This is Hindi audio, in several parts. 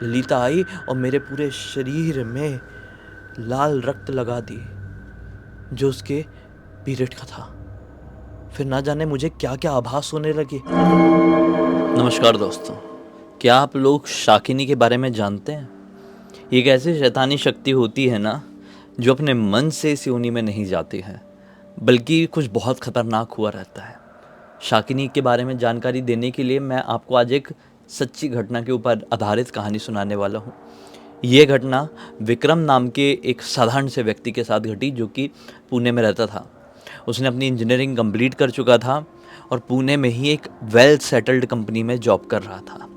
ललिता आई और मेरे पूरे शरीर में लाल रक्त लगा दी जो उसके पीरियड का था। फिर ना जाने मुझे क्या क्या आभास होने लगे। नमस्कार दोस्तों, क्या आप लोग शाकिनी के बारे में जानते हैं? ये एक ऐसी शैतानी शक्ति होती है ना, जो अपने मन से इस योनि में नहीं जाती है, बल्कि कुछ बहुत खतरनाक हुआ रहता है। शाकिनी के बारे में जानकारी देने के लिए मैं आपको आज एक सच्ची घटना के ऊपर आधारित कहानी सुनाने वाला हूँ। ये घटना विक्रम नाम के एक साधारण से व्यक्ति के साथ घटी, जो कि पुणे में रहता था। उसने अपनी इंजीनियरिंग कंप्लीट कर चुका था और पुणे में ही एक वेल सेटल्ड कंपनी में जॉब कर रहा था।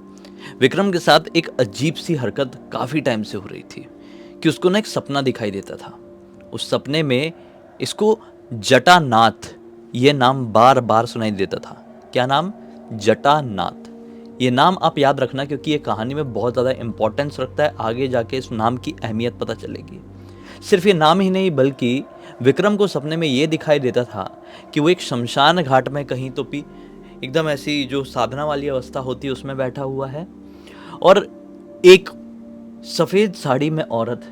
विक्रम के साथ एक अजीब सी हरकत काफ़ी टाइम से हो रही थी कि उसको ना एक सपना दिखाई देता था। उस सपने में इसको जटानाथ ये नाम बार बार सुनाई देता था। क्या नाम? जटानाथ। ये नाम आप याद रखना, क्योंकि ये कहानी में बहुत ज़्यादा इंपॉर्टेंस रखता है। आगे जाके इस नाम की अहमियत पता चलेगी। सिर्फ ये नाम ही नहीं, बल्कि विक्रम को सपने में ये दिखाई देता था कि वो एक शमशान घाट में कहीं तो भी एकदम ऐसी जो साधना वाली अवस्था होती है उसमें बैठा हुआ है, और एक सफ़ेद साड़ी में औरत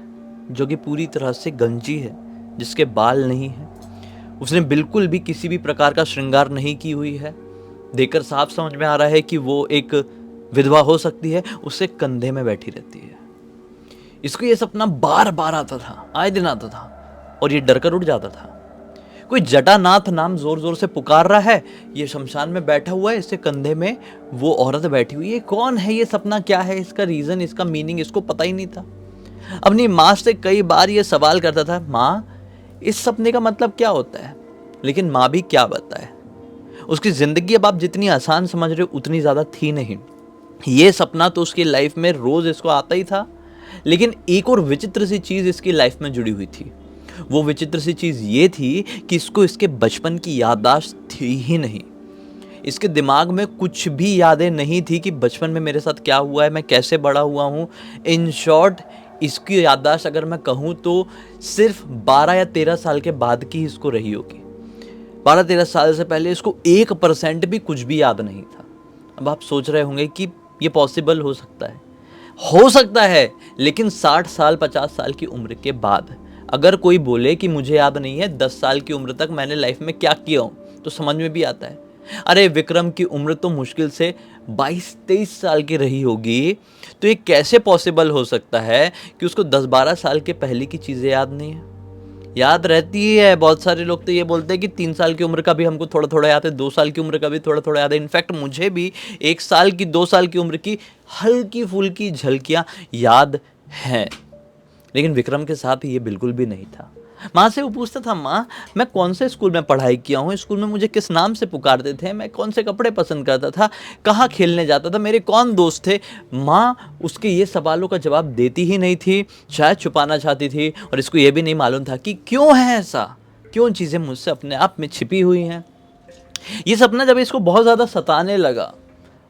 जो कि पूरी तरह से गंजी है, जिसके बाल नहीं है, उसने बिल्कुल भी किसी भी प्रकार का श्रृंगार नहीं की हुई है। देखकर साफ समझ में आ रहा है कि वो एक विधवा हो सकती है। उससे कंधे में बैठी रहती है। इसको ये सपना बार बार आता था, आए दिन आता था, और ये डर कर उठ जाता था। कोई जटानाथ नाम जोर जोर से पुकार रहा है, ये शमशान में बैठा हुआ है, इससे कंधे में वो औरत बैठी हुई है। कौन है? ये सपना क्या है? इसका रीजन, इसका मीनिंग इसको पता ही नहीं था। अपनी माँ से कई बार ये सवाल करता था, माँ इस सपने का मतलब क्या होता है? लेकिन माँ भी क्या बताए। उसकी जिंदगी अब आप जितनी आसान समझ रहे हो उतनी ज्यादा थी नहीं। ये सपना तो उसकी लाइफ में रोज इसको आता ही था, लेकिन एक और विचित्र सी चीज इसकी लाइफ में जुड़ी हुई थी। वो विचित्र सी चीज ये थी कि इसको इसके बचपन की याददाश्त थी ही नहीं। इसके दिमाग में कुछ भी यादें नहीं थी कि बचपन में मेरे साथ क्या हुआ है, मैं कैसे बड़ा हुआ हूँ। इन शॉर्ट, इसकी याददाश्त अगर मैं कहूँ तो सिर्फ 12 या 13 साल के बाद की इसको रही होगी। 12-13 साल से पहले इसको 1% भी कुछ भी याद नहीं था। अब आप सोच रहे होंगे कि ये पॉसिबल हो सकता है। हो सकता है, लेकिन 60 साल 50 साल की उम्र के बाद अगर कोई बोले कि मुझे याद नहीं है 10 साल की उम्र तक मैंने लाइफ में क्या किया हूँ, तो समझ में भी आता है। अरे विक्रम की उम्र तो मुश्किल से 22-23 साल की रही होगी, तो ये कैसे पॉसिबल हो सकता है कि उसको 10-12 साल के पहले की चीज़ें याद नहीं है? याद रहती है। बहुत सारे लोग तो ये बोलते हैं कि 3 साल की उम्र का भी हमको थोड़ा थोड़ा याद है, 2 साल की उम्र का भी थोड़ा थोड़ा याद है। इनफैक्ट मुझे भी 1 साल की 2 साल की उम्र की हल्की फुल्की झलकियाँ याद हैं, लेकिन विक्रम के साथ ये बिल्कुल भी नहीं था। माँ से वो पूछता था, माँ मैं कौन से स्कूल में पढ़ाई किया हूँ, स्कूल में मुझे किस नाम से पुकारते थे, मैं कौन से कपड़े पसंद करता था, कहाँ खेलने जाता था, मेरे कौन दोस्त थे। माँ उसके ये सवालों का जवाब देती ही नहीं थी, शायद छुपाना चाहती थी, और इसको ये भी नहीं मालूम था कि क्यों है ऐसा, क्यों चीज़ें मुझसे अपने आप में छिपी हुई हैं। ये सपना जब इसको बहुत ज़्यादा सताने लगा,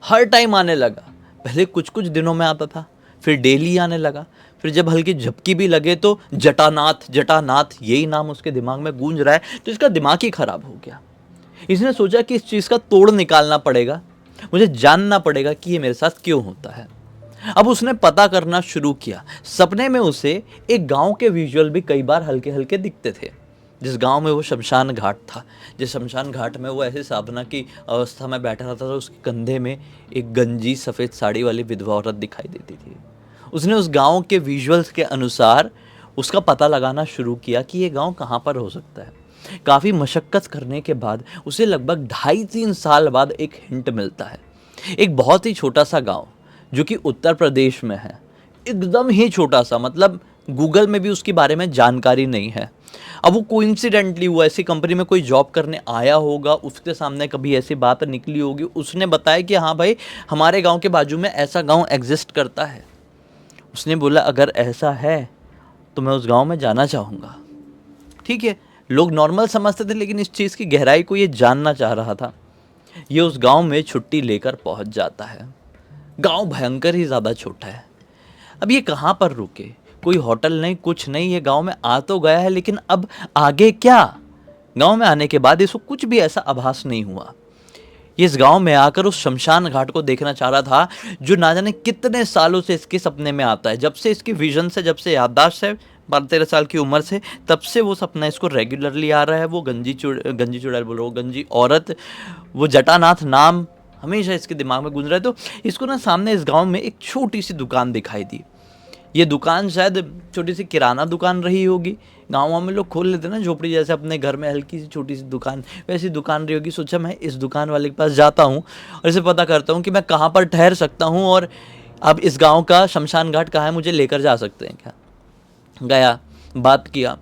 हर टाइम आने लगा। पहले कुछ कुछ दिनों में आता था, फिर डेली आने लगा, फिर जब हल्की झपकी भी लगे तो जटानाथ जटानाथ यही नाम उसके दिमाग में गूंज रहा है, तो इसका दिमाग ही खराब हो गया। इसने सोचा कि इस चीज़ का तोड़ निकालना पड़ेगा, मुझे जानना पड़ेगा कि ये मेरे साथ क्यों होता है। अब उसने पता करना शुरू किया। सपने में उसे एक गांव के विजुअल भी कई बार हल्के हल्के दिखते थे। जिस गांव में वो शमशान घाट था, जिस शमशान घाट में वो ऐसे साधना की अवस्था में बैठा रहता था, उसके कंधे में एक गंजी सफ़ेद साड़ी वाली विधवा औरत दिखाई देती थी। उसने उस गांव के विजुअल्स के अनुसार उसका पता लगाना शुरू किया कि ये गांव कहाँ पर हो सकता है। काफ़ी मशक्क़त करने के बाद उसे लगभग 2.5-3 साल बाद एक हिंट मिलता है। एक बहुत ही छोटा सा गांव जो कि उत्तर प्रदेश में है, एकदम ही छोटा सा, मतलब गूगल में भी उसके बारे में जानकारी नहीं है। अब वो कोइंसिडेंटली हुआ, ऐसी कंपनी में कोई जॉब करने आया होगा, उसके सामने कभी ऐसी बात निकली होगी, उसने बताया कि हाँ भाई हमारे गांव के बाजू में ऐसा गांव एग्जिस्ट करता है। उसने बोला अगर ऐसा है तो मैं उस गांव में जाना चाहूँगा। ठीक है, लोग नॉर्मल समझते थे, लेकिन इस चीज़ की गहराई को ये जानना चाह रहा था। ये उस गांव में छुट्टी लेकर पहुंच जाता है। गांव भयंकर ही ज़्यादा छोटा है। अब ये कहाँ पर रुके, कोई होटल नहीं, कुछ नहीं। ये गांव में आ तो गया है, लेकिन अब आगे क्या? गांव में आने के बाद इसको कुछ भी ऐसा आभास नहीं हुआ। ये इस गांव में आकर उस शमशान घाट को देखना चाह रहा था जो ना जाने कितने सालों से इसके सपने में आता है। जब से इसकी विजन से, जब से याददाश्त है 12-13 साल की उम्र से, तब से वो सपना इसको रेगुलरली आ रहा है। वो गंजी चुड़ैल बोल रहा हूँ, गंजी औरत, वो जटानाथ नाम हमेशा इसके दिमाग में गूंज रहा है। तो इसको ना सामने इस गांव में एक छोटी सी दुकान दिखाई दी। ये दुकान शायद छोटी सी किराना दुकान रही होगी। गाँव में लोग खोल लेते ना झोपड़ी जैसे अपने घर में हल्की सी छोटी सी दुकान, वैसी दुकान रही होगी। सोचा मैं इस दुकान वाले के पास जाता हूँ और इसे पता करता हूँ कि मैं कहाँ पर ठहर सकता हूँ और अब इस गांव का शमशान घाट कहाँ है, मुझे लेकर जा सकते हैं क्या। गया, बात किया।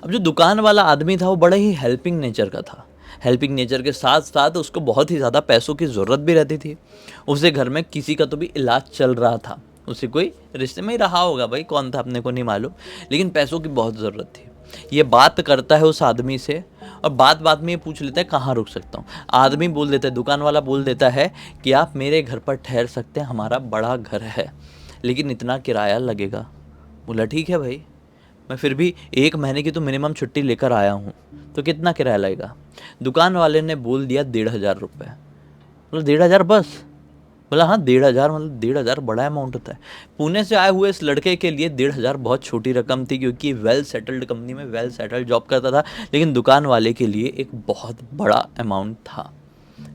अब जो दुकान वाला आदमी था वो बड़ा ही हेल्पिंग नेचर का था। हेल्पिंग नेचर के साथ साथ उसको बहुत ही ज़्यादा पैसों की ज़रूरत भी रहती थी। उसे घर में किसी का तो भी इलाज चल रहा था, उसे कोई रिश्ते में ही रहा होगा, भाई कौन था अपने को नहीं मालूम, लेकिन पैसों की बहुत ज़रूरत थी। ये बात करता है उस आदमी से और बात बात में ये पूछ लेता है कहाँ रुक सकता हूँ। आदमी बोल देता है, दुकान वाला बोल देता है कि आप मेरे घर पर ठहर सकते हैं, हमारा बड़ा घर है, लेकिन इतना किराया लगेगा। बोला ठीक है भाई, मैं फिर भी 1 महीने की तो मिनिमम छुट्टी लेकर आया हूँ, तो कितना किराया लगेगा। दुकान वाले ने बोल दिया 1,500 रुपये। बोला 1,500 बस। बोला हाँ 1,500, मतलब 1,500 बड़ा अमाउंट होता है। पुणे से आए हुए इस लड़के के लिए 1,500 बहुत छोटी रकम थी, क्योंकि वेल सेटल्ड कंपनी में वेल सेटल्ड जॉब करता था, लेकिन दुकान वाले के लिए एक बहुत बड़ा अमाउंट था।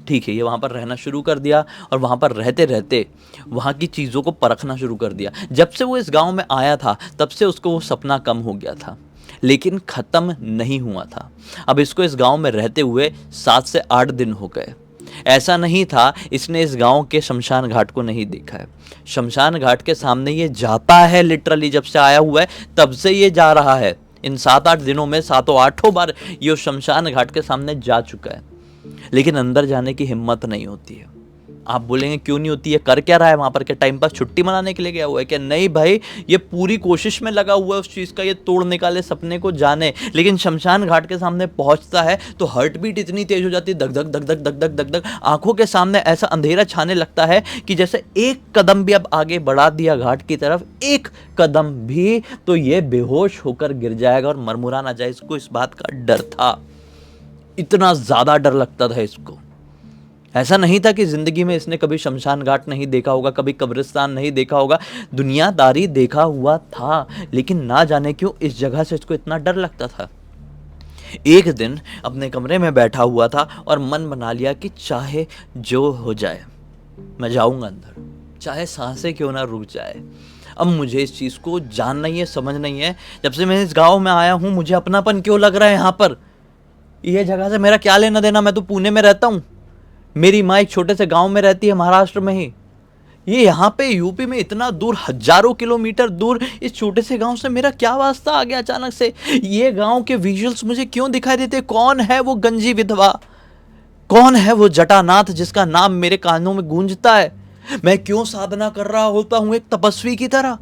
ठीक है, ये वहाँ पर रहना शुरू कर दिया और वहाँ पर रहते रहते वहाँ की चीज़ों को परखना शुरू कर दिया। जब से वो इस गांव में आया था तब से उसको वो सपना कम हो गया था, लेकिन ख़त्म नहीं हुआ था। अब इसको इस गांव में रहते हुए 7 से 8 दिन हो गए। ऐसा नहीं था इसने इस गांव के शमशान घाट को नहीं देखा है। शमशान घाट के सामने ये जाता है, लिटरली जब से आया हुआ है तब से ये जा रहा है। इन 7-8 दिनों में 7-8 बार ये उस शमशान घाट के सामने जा चुका है, लेकिन अंदर जाने की हिम्मत नहीं होती है। आप बोलेंगे क्यों नहीं होती है, कर क्या रहा है वहाँ पर, क्या टाइम पास छुट्टी मनाने के लिए गया हुआ है क्या? नहीं भाई, ये पूरी कोशिश में लगा हुआ है उस चीज़ का, ये तोड़ निकाले सपने को जाने। लेकिन शमशान घाट के सामने पहुँचता है तो हार्ट बीट इतनी तेज हो जाती है, धक धक धक धक धक धक धक धक, आंखों के सामने ऐसा अंधेरा छाने लगता है कि जैसे एक कदम भी अब आगे बढ़ा दिया घाट की तरफ, एक कदम भी, तो ये बेहोश होकर गिर जाएगा और मरमुरा ना जाए। इसको इस बात का डर था, इतना ज़्यादा डर लगता था इसको। ऐसा नहीं था कि ज़िंदगी में इसने कभी शमशान घाट नहीं देखा होगा, कभी कब्रिस्तान नहीं देखा होगा, दुनियादारी देखा हुआ था, लेकिन ना जाने क्यों इस जगह से इसको इतना डर लगता था। एक दिन अपने कमरे में बैठा हुआ था और मन बना लिया कि चाहे जो हो जाए मैं जाऊंगा अंदर, चाहे सांसें क्यों ना रुक जाए। अब मुझे इस चीज़ को जानना ही है, समझना ही है। जब से मैं इस गाँव में आया हूँ मुझे अपनापन क्यों लग रहा है यहाँ पर, ये जगह से मेरा क्या लेना देना। मैं तो पुणे में रहता हूँ, मेरी माँ एक छोटे से गांव में रहती है महाराष्ट्र में ही। ये यहाँ पे यूपी में इतना दूर, हजारों किलोमीटर दूर, इस छोटे से गांव से मेरा क्या वास्ता आ गया अचानक से। ये गांव के विजुअल्स मुझे क्यों दिखाई देते? कौन है वो गंजी विधवा, कौन है वो जटानाथ जिसका नाम मेरे कानों में गूंजता है? मैं क्यों साधना कर रहा होता हूँ एक तपस्वी की तरह?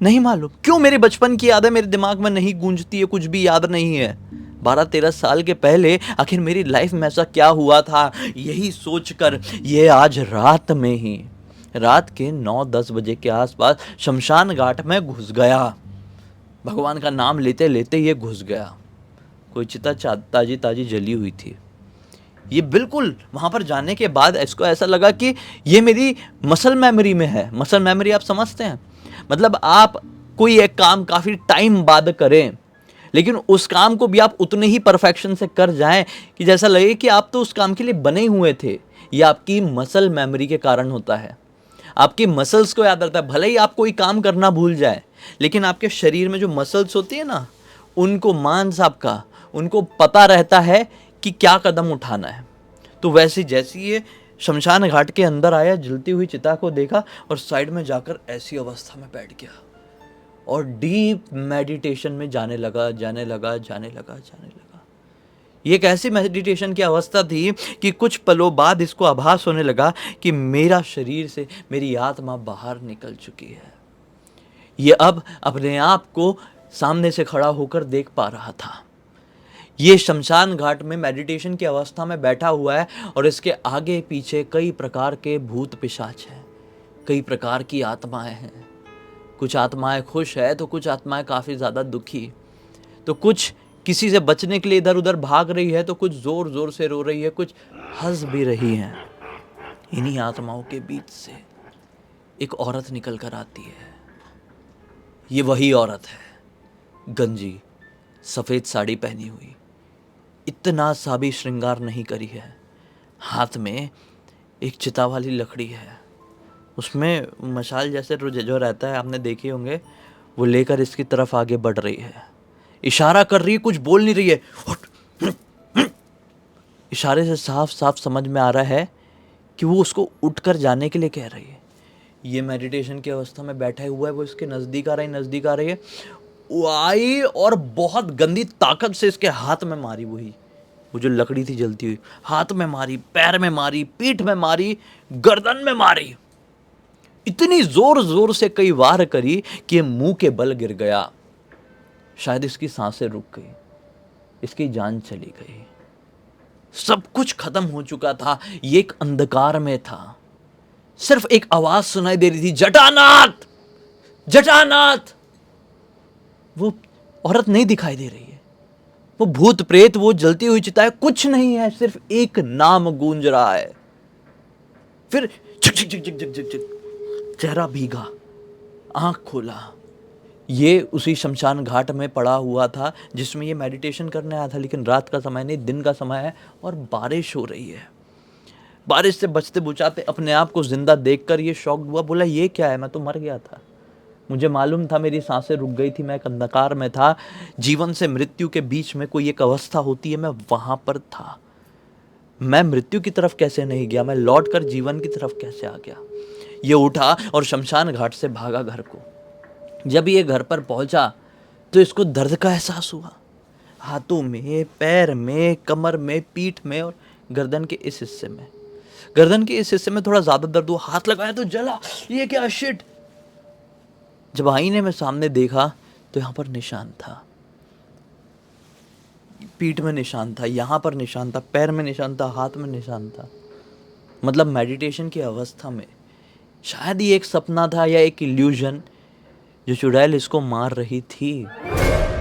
नहीं मालूम क्यों मेरे बचपन की यादें मेरे दिमाग में नहीं गूंजती है, कुछ भी याद नहीं है। 12-13 साल के पहले आखिर मेरी लाइफ में ऐसा क्या हुआ था, यही सोचकर ये आज रात में ही, रात के 9-10 बजे के आसपास शमशान घाट में घुस गया। भगवान का नाम लेते लेते ये घुस गया। कोई चिता ताजी ताजी जली हुई थी। ये बिल्कुल वहाँ पर जाने के बाद इसको ऐसा लगा कि ये मेरी मसल मेमोरी में है। मसल मेमोरी आप समझते हैं, मतलब आप कोई एक काम काफ़ी टाइम बाद करें, लेकिन उस काम को भी आप उतने ही परफेक्शन से कर जाएं कि जैसा लगे कि आप तो उस काम के लिए बने हुए थे। ये आपकी मसल मेमोरी के कारण होता है। आपकी मसल्स को याद रहता है, भले ही आप कोई काम करना भूल जाए, लेकिन आपके शरीर में जो मसल्स होती है ना, उनको, मांस आपका, उनको पता रहता है कि क्या कदम उठाना है। तो वैसे जैसे ये शमशान घाट के अंदर आया, जलती हुई चिता को देखा और साइड में जाकर ऐसी अवस्था में बैठ गया और डीप मेडिटेशन में जाने लगा। ये एक ऐसी मेडिटेशन की अवस्था थी कि कुछ पलों बाद इसको आभास होने लगा कि मेरा शरीर से मेरी आत्मा बाहर निकल चुकी है। ये अब अपने आप को सामने से खड़ा होकर देख पा रहा था। ये शमशान घाट में मेडिटेशन की अवस्था में बैठा हुआ है और इसके आगे पीछे कई प्रकार के भूत पिशाच हैं, कई प्रकार की आत्माएं हैं। कुछ आत्माएं खुश है तो कुछ आत्माएं काफ़ी ज़्यादा दुखी, तो कुछ किसी से बचने के लिए इधर उधर भाग रही है तो कुछ जोर जोर से रो रही है, कुछ हंस भी रही है। इन्हीं आत्माओं के बीच से एक औरत निकल कर आती है। ये वही औरत है, गंजी, सफ़ेद साड़ी पहनी हुई, इतना सा भी श्रृंगार नहीं करी है। हाथ में एक चिता वाली लकड़ी है, उसमें मशाल जैसे जो रहता है, आपने देखे होंगे, वो लेकर इसकी तरफ आगे बढ़ रही है। इशारा कर रही है, कुछ बोल नहीं रही है। इशारे से साफ साफ समझ में आ रहा है कि वो उसको उठकर जाने के लिए कह रही है। ये मेडिटेशन की अवस्था में बैठा हुआ है, वो इसके नज़दीक आ रही है। वो आई और बहुत गंदी ताकत से इसके हाथ में मारी। वो जो लकड़ी थी जलती हुई, हाथ में मारी, पैर में मारी, पीठ में मारी, गर्दन में मारी। इतनी जोर जोर से कई वार करी कि मुंह के बल गिर गया। शायद इसकी सांसें रुक गई, इसकी जान चली गई। सब कुछ खत्म हो चुका था। ये एक अंधकार में था। सिर्फ एक आवाज सुनाई दे रही थी, जटानाथ, जटानाथ। वो औरत नहीं दिखाई दे रही है, वो भूत प्रेत, वो जलती हुई चिता है, कुछ नहीं है। सिर्फ एक नाम गूंज रहा है। फिर झक झक झक झक झक झक, चेहरा भीगा, आंख खोला। ये उसी शमशान घाट में पड़ा हुआ था जिसमें ये मेडिटेशन करने आया था, लेकिन रात का समय नहीं, दिन का समय है और बारिश हो रही है। बारिश से बचते बुचाते अपने आप को जिंदा देखकर ये शॉक्ड हुआ। बोला, ये क्या है? मैं तो मर गया था। मुझे मालूम था, मेरी सांसें रुक गई थी, मैं एक अंधकार में था। जीवन से मृत्यु के बीच में कोई एक अवस्था होती है, मैं वहां पर था। मैं मृत्यु की तरफ कैसे नहीं गया? मैं लौट कर जीवन की तरफ कैसे आ गया? ये उठा और शमशान घाट से भागा घर को। जब ये घर पर पहुंचा तो इसको दर्द का एहसास हुआ। हाथों में, पैर में, कमर में, पीठ में और गर्दन के इस हिस्से में। गर्दन के इस हिस्से में थोड़ा ज्यादा दर्द हुआ। हाथ लगाया तो जला। ये क्या शिट! जब आईने में सामने देखा तो यहां पर निशान था, पीठ में निशान था, यहां पर निशान था, पैर में निशान था, हाथ में निशान था। मतलब मेडिटेशन की अवस्था में शायद ये एक सपना था या एक इल्यूजन, जो चुड़ैल इसको मार रही थी।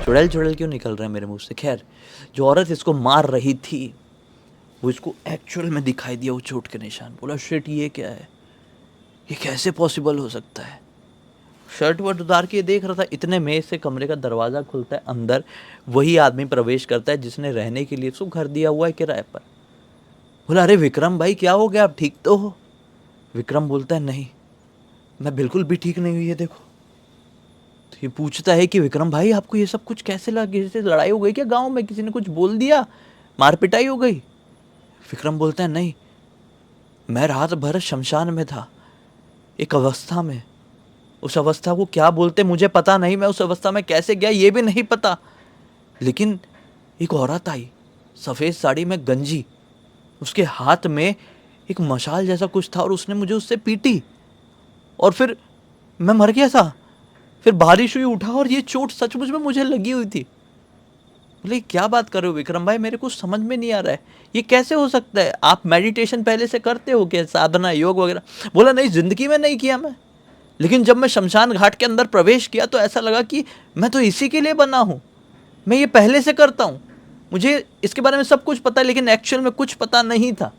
चुड़ैल चुड़ैल क्यों निकल रहा है मेरे मुंह से? खैर, जो औरत इसको मार रही थी वो इसको एक्चुअल में दिखाई दिया, वो चोट के निशान। बोला, शिट, ये क्या है? ये कैसे पॉसिबल हो सकता है? शर्ट वर्ट उतार के देख रहा था। इतने में से कमरे का दरवाज़ा खुलता है, अंदर वही आदमी प्रवेश करता है जिसने रहने के लिए उसको घर दिया हुआ है किराए पर। बोला, अरे विक्रम भाई, क्या हो गया? आप ठीक तो हो? विक्रम बोलता है, नहीं, मैं बिल्कुल भी ठीक नहीं हुई है, देखो। तो ये पूछता है कि विक्रम भाई, आपको ये सब कुछ कैसे लगा? किसी से लड़ाई हो गई क्या गाँव में? किसी ने कुछ बोल दिया? मार पिटाई हो गई? विक्रम बोलता है, नहीं, मैं रात भर शमशान में था, एक अवस्था में। उस अवस्था को क्या बोलते मुझे पता नहीं, मैं उस अवस्था में कैसे गया ये भी नहीं पता। लेकिन एक औरत आई, सफ़ेद साड़ी में, गंजी, उसके हाथ में एक मशाल जैसा कुछ था और उसने मुझे उससे पीटी और फिर मैं मर गया था। फिर बारिश हुई, उठा और ये चोट सचमुच में मुझे लगी हुई थी। बोले, क्या बात कर रहे हो विक्रम भाई? मेरे को समझ में नहीं आ रहा है, ये कैसे हो सकता है? आप मेडिटेशन पहले से करते हो क्या, साधना, योग वगैरह? बोला, नहीं, जिंदगी में नहीं किया मैं, लेकिन जब मैं शमशान घाट के अंदर प्रवेश किया तो ऐसा लगा कि मैं तो इसी के लिए बना हूँ, मैं ये पहले से करता हूँ, मुझे इसके बारे में सब कुछ पता है, लेकिन एक्चुअल में कुछ पता नहीं था।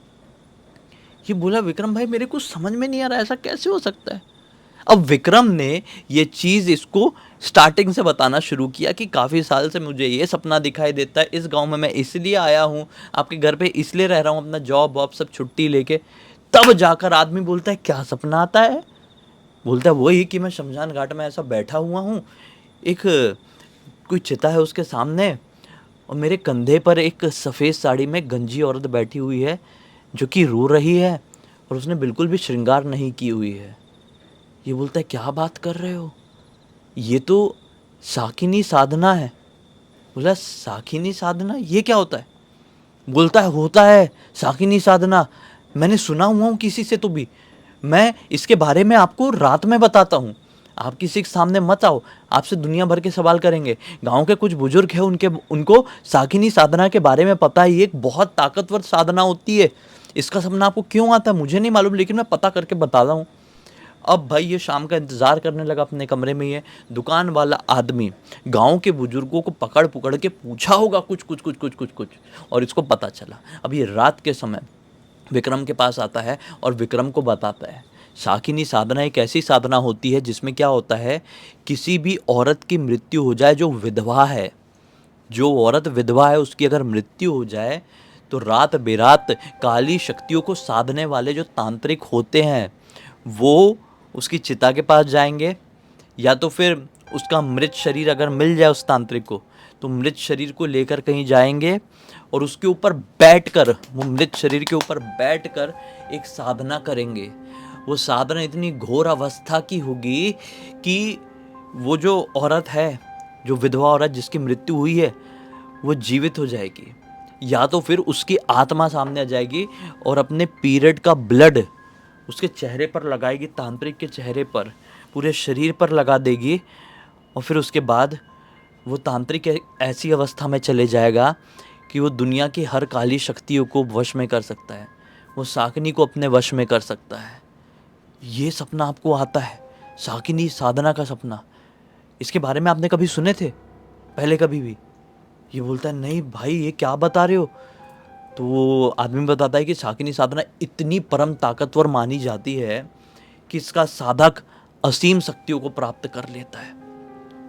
ये बोला, विक्रम भाई, मेरे को समझ में नहीं आ रहा, ऐसा कैसे हो सकता है? अब विक्रम ने ये चीज़ इसको स्टार्टिंग से बताना शुरू किया कि काफ़ी साल से मुझे ये सपना दिखाई देता है, इस गांव में मैं इसलिए आया हूँ, आपके घर पे इसलिए रह रहा हूँ, अपना जॉब वॉब सब छुट्टी लेके। तब जाकर आदमी बोलता है, क्या सपना आता है? बोलता है, वही कि मैं शमशान घाट में ऐसा बैठा हुआ हूँ, एक कोई चिता है उसके सामने और मेरे कंधे पर एक सफ़ेद साड़ी में गंजी औरत बैठी हुई है जो कि रो रही है और उसने बिल्कुल भी श्रृंगार नहीं की हुई है। ये बोलता है, क्या बात कर रहे हो? ये तो साकिनी साधना है। बोला, साकिनी साधना, ये क्या होता है? बोलता है, होता है साकिनी साधना, मैंने सुना हुआ हूँ किसी से, तो भी मैं इसके बारे में आपको रात में बताता हूँ, आप किसी के सामने मत आओ, आपसे दुनिया भर के सवाल करेंगे। गांव के कुछ बुजुर्ग हैं, उनको साकिनी साधना के बारे में पता है, ये एक बहुत ताकतवर साधना होती है। इसका सपना आपको क्यों आता है मुझे नहीं मालूम, लेकिन मैं पता करके बताता हूँ। अब भाई ये शाम का इंतज़ार करने लगा अपने कमरे में। ये दुकान वाला आदमी गांव के बुजुर्गों को पकड़ पकड़ के पूछा होगा कुछ कुछ कुछ कुछ कुछ कुछ, और इसको पता चला। अब ये रात के समय विक्रम के पास आता है और विक्रम को बताता है शाकिनी साधना एक ऐसी साधना होती है जिसमें क्या होता है, किसी भी औरत की मृत्यु हो जाए जो विधवा है, जो औरत विधवा है उसकी अगर मृत्यु हो जाए तो रात बेरात काली शक्तियों को साधने वाले जो तांत्रिक होते हैं वो उसकी चिता के पास जाएंगे, या तो फिर उसका मृत शरीर अगर मिल जाए उस तांत्रिक को तो मृत शरीर को लेकर कहीं जाएंगे और उसके ऊपर बैठकर, वो मृत शरीर के ऊपर बैठकर एक साधना करेंगे। वो साधना इतनी घोर अवस्था की होगी कि वो जो औरत है, जो विधवा औरत जिसकी मृत्यु हुई है, वो जीवित हो जाएगी, या तो फिर उसकी आत्मा सामने आ जाएगी और अपने पीरियड का ब्लड उसके चेहरे पर लगाएगी, तांत्रिक के चेहरे पर, पूरे शरीर पर लगा देगी, और फिर उसके बाद वो तांत्रिक ऐसी अवस्था में चले जाएगा कि वो दुनिया की हर काली शक्तियों को वश में कर सकता है, वो शाकिनी को अपने वश में कर सकता है। ये सपना आपको आता है, शाकिनी साधना का सपना। इसके बारे में आपने कभी सुने थे पहले कभी भी? ये बोलता है नहीं भाई ये क्या बता रहे हो। तो वो आदमी बताता है कि शाकिनी साधना इतनी परम ताकतवर मानी जाती है कि इसका साधक असीम शक्तियों को प्राप्त कर लेता है।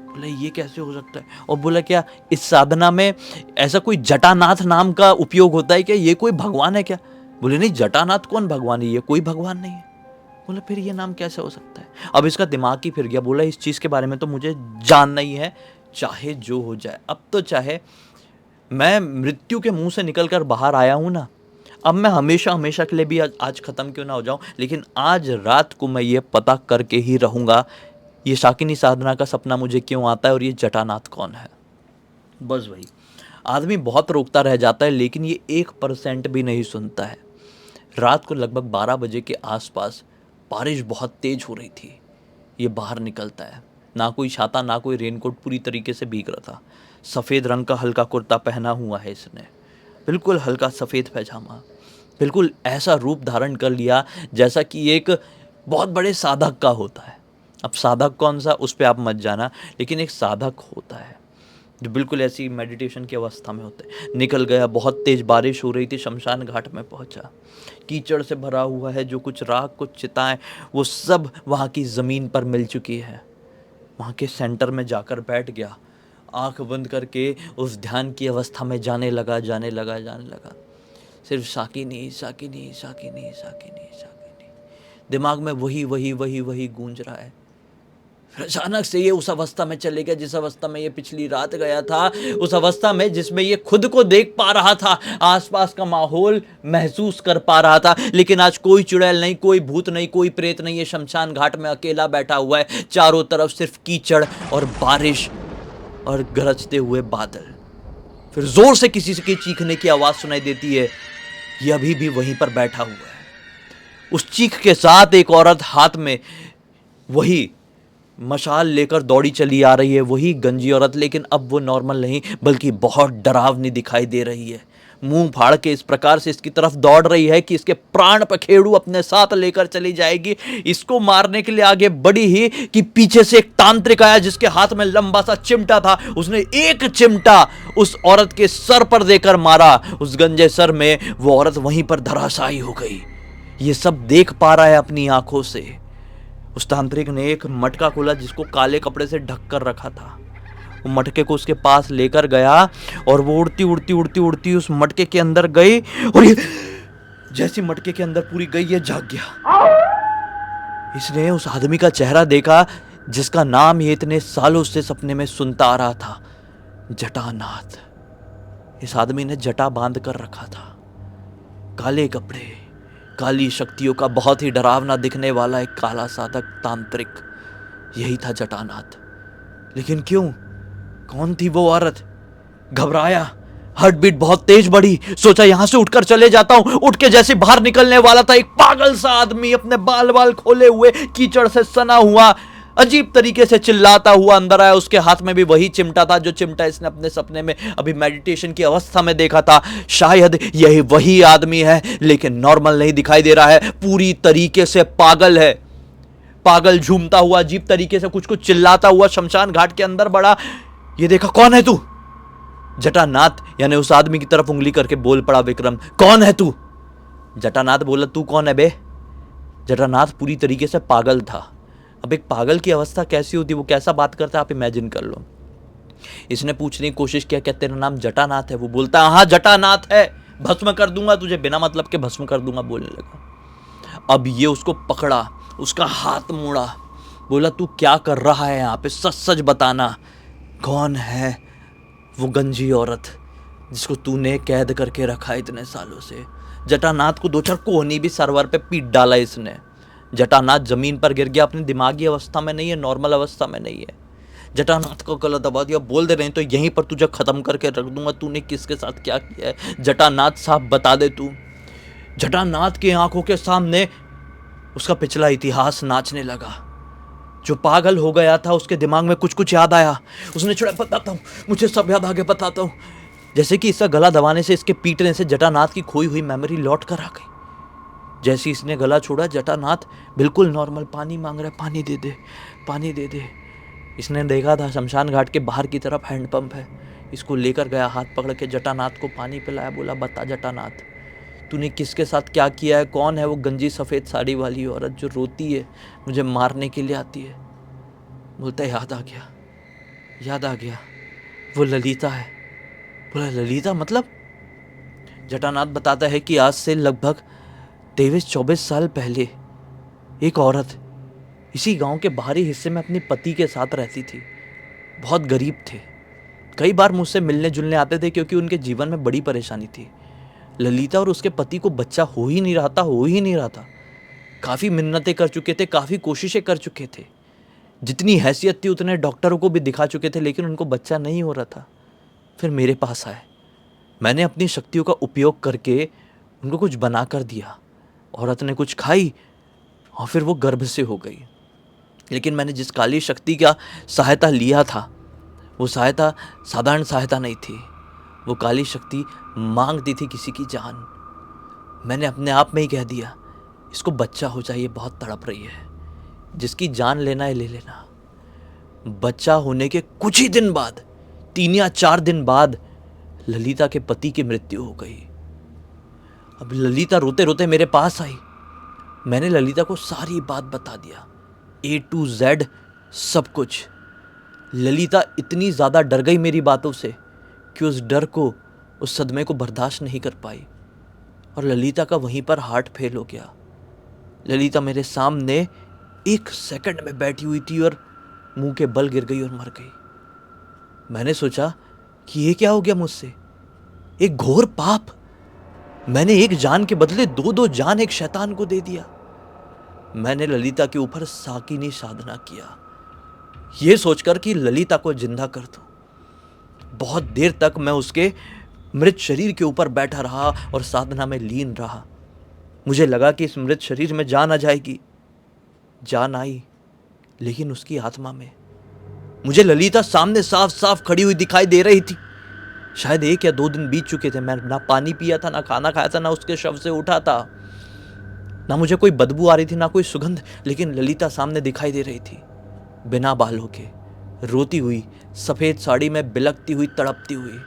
बोले ये कैसे हो सकता है? और बोला क्या इस साधना में ऐसा कोई जटानाथ नाम का उपयोग होता है क्या? ये कोई भगवान है क्या? बोले नहीं, जटानाथ कौन भगवान है, ये कोई भगवान नहीं है। बोला फिर ये नाम कैसे हो सकता है? अब इसका दिमाग ही फिर गया। बोला इस चीज़ के बारे में तो मुझे जानना ही है, चाहे जो हो जाए। अब तो चाहे मैं मृत्यु के मुंह से निकल कर बाहर आया हूं ना, अब मैं हमेशा हमेशा के लिए भी आज ख़त्म क्यों ना हो जाऊं, लेकिन आज रात को मैं ये पता करके ही रहूँगा ये शाकिनी साधना का सपना मुझे क्यों आता है और ये जटानाथ कौन है। बस वही आदमी बहुत रोकता रह जाता है, लेकिन ये 1% भी नहीं सुनता है। रात को लगभग 12 बजे के आसपास बारिश बहुत तेज़ हो रही थी। ये बाहर निकलता है, ना कोई छाता ना कोई रेनकोट, पूरी तरीके से भीग रहा था। सफ़ेद रंग का हल्का कुर्ता पहना हुआ है इसने, बिल्कुल हल्का सफ़ेद पैजामा, बिल्कुल ऐसा रूप धारण कर लिया जैसा कि एक बहुत बड़े साधक का होता है। अब साधक कौन सा उस पर आप मत जाना, लेकिन एक साधक होता है जो बिल्कुल ऐसी मेडिटेशन की अवस्था में होते हैं। निकल गया, बहुत तेज़ बारिश हो रही थी, शमशान घाट में पहुंचा। कीचड़ से भरा हुआ है, जो कुछ राख कुछ चिताएं वो सब वहाँ की ज़मीन पर मिल चुकी है। वहाँ के सेंटर में जाकर बैठ गया, आंख बंद करके उस ध्यान की अवस्था में जाने लगा। सिर्फ शाकिनी शाकिनी शाकिनी शाकिनी शाकिनी, दिमाग में वही गूंज रहा है। फिर अचानक से ये उस अवस्था में चले गया जिस अवस्था में ये पिछली रात गया था, उस अवस्था में जिसमें ये खुद को देख पा रहा था, आसपास का माहौल महसूस कर पा रहा था। लेकिन आज कोई चुड़ैल नहीं, कोई भूत नहीं, कोई प्रेत नहीं, ये शमशान घाट में अकेला बैठा हुआ है। चारों तरफ सिर्फ कीचड़ और बारिश और गरजते हुए बादल। फिर जोर से किसी के चीखने की आवाज़ सुनाई देती है। ये अभी भी वहीं पर बैठा हुआ है। उस चीख के साथ एक औरत हाथ में वही मशाल लेकर दौड़ी चली आ रही है, वही गंजी औरत, लेकिन अब वो नॉर्मल नहीं बल्कि बहुत डरावनी दिखाई दे रही है। मुंह फाड़ के इस प्रकार से इसकी तरफ दौड़ रही है कि इसके प्राण पखेड़ू अपने साथ लेकर चली जाएगी। इसको मारने के लिए आगे बढ़ी ही कि पीछे से एक तांत्रिक आया जिसके हाथ में लंबा सा चिमटा था। उसने एक चिमटा उस औरत के सर पर देकर मारा। उस गंजे सर में वो औरत वहीं पर धराशायी हो गई। ये सब देख पा रहा है अपनी आंखों से। उस तांत्रिक ने एक मटका खोला जिसको काले कपड़े से ढक कर रखा था। वो मटके को उसके पास लेकर गया और वो उड़ती उस मटके के अंदर गई, और ये जैसी मटके के अंदर पूरी गई ये जाग गया। इसने उस आदमी का चेहरा देखा जिसका नाम ये इतने सालों से सपने में सुनता आ रहा था, जटानाथ। इस आदमी ने जटा बांध कर रखा था, काले कपड़े, काली शक्तियों का बहुत ही डरावना दिखने वाला एक काला साधक तांत्रिक, यही था जटानाथ। लेकिन क्यों? कौन थी वो औरत? घबराया, हार्ट बीट बहुत तेज बढ़ी। सोचा यहां से उठकर चले जाता हूं। उठ के जैसे बाहर निकलने वाला था, एक पागल सा आदमी अपने बाल खोले हुए, कीचड़ से सना हुआ, अजीब तरीके से चिल्लाता हुआ अंदर आया। उसके हाथ में भी वही चिमटा था जो चिमटा इसने अपने सपने में अभी मेडिटेशन की अवस्था में देखा था। शायद यही वही आदमी है, लेकिन नॉर्मल नहीं दिखाई दे रहा है, पूरी तरीके से पागल है। पागल झूमता हुआ अजीब तरीके से कुछ कुछ चिल्लाता हुआ शमशान घाट के अंदर बढ़ा। ये देखा, कौन है तू? जटानाथ यानी उस आदमी की तरफ उंगली करके बोल पड़ा विक्रम, कौन है तू? जटानाथ बोला, तू कौन है बे? जटानाथ पूरी तरीके से पागल था। अब एक पागल की अवस्था कैसी होती, वो कैसा बात करता है, आप इमेजिन कर लो। इसने पूछने की कोशिश किया, क्या तेरा नाम जटानाथ है? वो बोलता है, हाँ जटानाथ है, भस्म कर दूंगा तुझे, बिना मतलब के भस्म कर दूंगा बोलने लगा। अब ये उसको पकड़ा, उसका हाथ मोड़ा, बोला तू क्या कर रहा है यहाँ पे, सच सच बताना, कौन है वो गंजी औरत जिसको तूने कैद करके रखा इतने सालों से? जटानाथ को दो चार कोहनी भी सरवर पे पीट डाला इसने। जटानाथ जमीन पर गिर गया, अपनी दिमागी अवस्था में नहीं है, नॉर्मल अवस्था में नहीं है। जटानाथ को गला दबा दिया, बोल दे रहे तो यहीं पर तुझे खत्म करके रख दूंगा, तूने किसके साथ क्या किया है, जटानाथ साहब बता दे तू। जटानाथ की आंखों के सामने उसका पिछला इतिहास नाचने लगा। जो पागल हो गया था उसके दिमाग में कुछ कुछ याद आया। उसने छोड़ा, बताता हूँ, मुझे सब याद आगे बताता हूँ। जैसे कि इसका गला दबाने से, इसके पीटने से जटानाथ की खोई हुई मेमोरी लौट कर आ गई। जैसे इसने गला छोड़ा, जटानाथ बिल्कुल नॉर्मल पानी मांग रहा है, पानी दे दे, पानी दे दे। इसने देखा था शमशान घाट के बाहर की तरफ हैंडपंप है, इसको लेकर गया, हाथ पकड़ के जटानाथ को पानी पिलाया, बोला बता जटानाथ, तूने किसके साथ क्या किया है, कौन है वो गंजी सफ़ेद साड़ी वाली औरत जो रोती है, मुझे मारने के लिए आती है? बोलता है, याद आ गया, याद आ गया, वो ललिता है। बोला, ललिता मतलब? जटानाथ बताता है कि आज से लगभग 23-24 साल पहले एक औरत इसी गांव के बाहरी हिस्से में अपने पति के साथ रहती थी। बहुत गरीब थे, कई बार मुझसे मिलने जुलने आते थे क्योंकि उनके जीवन में बड़ी परेशानी थी। ललिता और उसके पति को बच्चा हो ही नहीं रहा था। काफ़ी मिन्नतें कर चुके थे, काफ़ी कोशिशें कर चुके थे, जितनी हैसियत थी उतने डॉक्टरों को भी दिखा चुके थे, लेकिन उनको बच्चा नहीं हो रहा था। फिर मेरे पास आए, मैंने अपनी शक्तियों का उपयोग करके उनको कुछ बना कर दिया। औरत ने कुछ खाई और फिर वो गर्भ से हो गई। लेकिन मैंने जिस काली शक्ति का सहायता लिया था, वो सहायता साधारण सहायता नहीं थी। वो काली शक्ति मांगती थी किसी की जान। मैंने अपने आप में ही कह दिया, इसको बच्चा हो जाए, बहुत तड़प रही है, जिसकी जान लेना है ले लेना। बच्चा होने के कुछ ही दिन बाद, 3 या 4 दिन बाद, ललिता के पति की मृत्यु हो गई। अब ललिता रोते रोते मेरे पास आई। मैंने ललिता को सारी बात बता दिया, A to Z सब कुछ। ललिता इतनी ज़्यादा डर गई मेरी बातों से कि उस डर को, उस सदमे को बर्दाश्त नहीं कर पाई और ललिता का वहीं पर हार्ट फेल हो गया। ललिता मेरे सामने 1 सेकंड में बैठी हुई थी और मुंह के बल गिर गई और मर गई। मैंने सोचा कि ये क्या हो गया मुझसे, एक घोर पाप। मैंने एक जान के बदले 2-2 जान एक शैतान को दे दिया। मैंने ललिता के ऊपर साकिनी साधना किया, ये सोचकर कि ललिता को जिंदा कर दूं। बहुत देर तक मैं उसके मृत शरीर के ऊपर बैठा रहा और साधना में लीन रहा। मुझे लगा कि इस मृत शरीर में जान आ जाएगी। जान आई, लेकिन उसकी आत्मा में। मुझे ललिता सामने साफ साफ खड़ी हुई दिखाई दे रही थी। शायद 1 या 2 दिन बीत चुके थे। मैं ना पानी पिया था, ना खाना खाया था, ना उसके शव से उठा था, ना मुझे कोई बदबू आ रही थी, ना कोई सुगंध, लेकिन ललिता सामने दिखाई दे रही थी, बिना बालों के, रोती हुई, सफ़ेद साड़ी में बिलखती हुई, तड़पती हुई।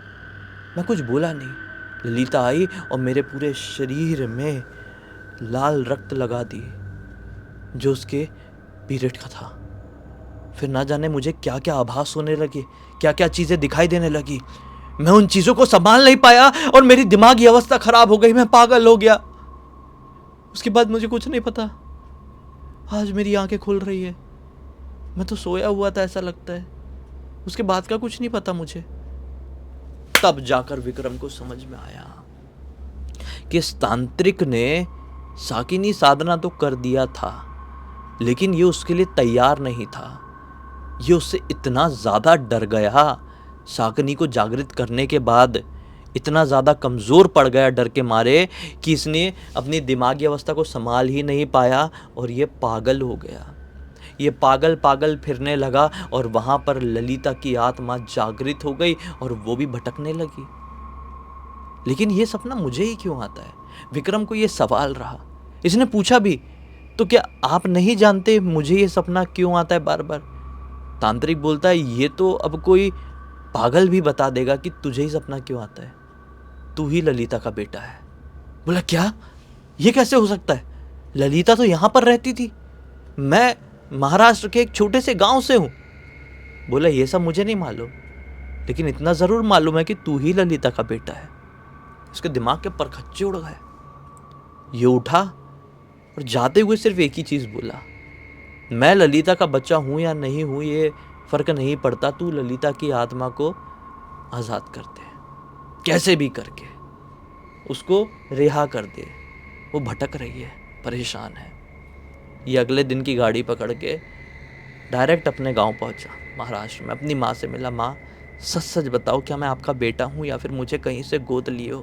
मैं कुछ बोला नहीं। ललिता आई और मेरे पूरे शरीर में लाल रक्त लगा दी जो उसके पीरियड का था। फिर ना जाने मुझे क्या क्या आभास होने लगे, क्या क्या चीज़ें दिखाई देने लगी। मैं उन चीज़ों को संभाल नहीं पाया और मेरी दिमागी अवस्था खराब हो गई, मैं पागल हो गया। उसके बाद मुझे कुछ नहीं पता। आज मेरी आंखें खुल रही है, मैं तो सोया हुआ था ऐसा लगता है। उसके बाद का कुछ नहीं पता मुझे। तब जाकर विक्रम को समझ में आया कि इस तांत्रिक ने साकिनी साधना तो कर दिया था, लेकिन ये उसके लिए तैयार नहीं था। ये उससे इतना ज़्यादा डर गया, साकिनी को जागृत करने के बाद इतना ज़्यादा कमज़ोर पड़ गया डर के मारे कि इसने अपनी दिमागी अवस्था को संभाल ही नहीं पाया और ये पागल हो गया। ये पागल पागल फिरने लगा और वहाँ पर ललिता की आत्मा जागृत हो गई और वो भी भटकने लगी। लेकिन ये सपना मुझे ही क्यों आता है? विक्रम को ये सवाल रहा। इसने पूछा भी, तो क्या आप नहीं जानते मुझे ये सपना क्यों आता है बार बार? तांत्रिक बोलता है ये तो अब कोई पागल भी बता देगा कि तुझे ही सपना क्यों आता है, तू ही ललिता का बेटा है। बोला क्या, ये कैसे हो सकता है? ललिता तो यहां पर रहती थी, मैं महाराष्ट्र के एक छोटे से गांव से हूं। बोला ये सब मुझे नहीं मालूम, लेकिन इतना जरूर मालूम है कि तू ही ललिता का बेटा है। उसके दिमाग के परखच्चे उड़ गए। ये उठा और जाते हुए सिर्फ एक ही चीज बोला, मैं ललिता का बच्चा हूं या नहीं हूं ये फर्क नहीं पड़ता, तू ललिता की आत्मा को आजाद कर दे, कैसे भी करके उसको रिहा कर दे, वो भटक रही है, परेशान है। ये अगले दिन की गाड़ी पकड़ के डायरेक्ट अपने गांव पहुंचा महाराष्ट्र में। अपनी माँ से मिला, माँ सच सच बताओ क्या मैं आपका बेटा हूँ या फिर मुझे कहीं से गोद लिए हो?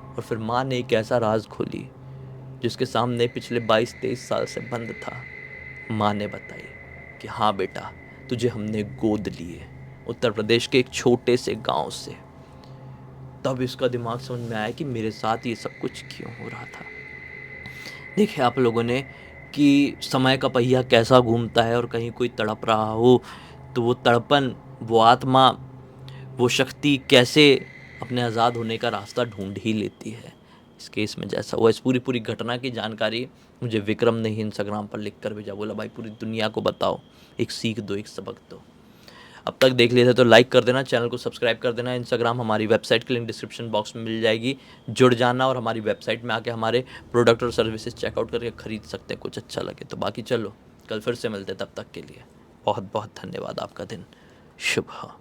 और फिर माँ ने एक ऐसा राज खोली जिसके सामने पिछले 22-23 साल से बंद था। माँ ने बताई कि हाँ बेटा, तुझे हमने गोद लिए उत्तर प्रदेश के एक छोटे से गांव से। तब इसका दिमाग समझ में आया कि मेरे साथ ये सब कुछ क्यों हो रहा था। देखिए आप लोगों ने कि समय का पहिया कैसा घूमता है, और कहीं कोई तड़प रहा हो तो वो तड़पन, वो आत्मा, वो शक्ति कैसे अपने आज़ाद होने का रास्ता ढूंढ ही लेती है। इस केस में जैसा हुआ, इस पूरी घटना की जानकारी मुझे विक्रम ने ही इंस्टाग्राम पर लिख कर भेजा। बोला भाई पूरी दुनिया को बताओ, एक सीख दो, एक सबक दो। अब तक देख लिया था तो लाइक कर देना, चैनल को सब्सक्राइब कर देना। इंस्टाग्राम हमारी वेबसाइट की लिंक डिस्क्रिप्शन बॉक्स में मिल जाएगी, जुड़ जाना और हमारी वेबसाइट में आके हमारे प्रोडक्ट और सर्विसेज चेकआउट करके खरीद सकते हैं, कुछ अच्छा लगे तो। बाकी चलो कल फिर से मिलते, तब तक के लिए बहुत बहुत धन्यवाद। आपका दिन शुभ हो।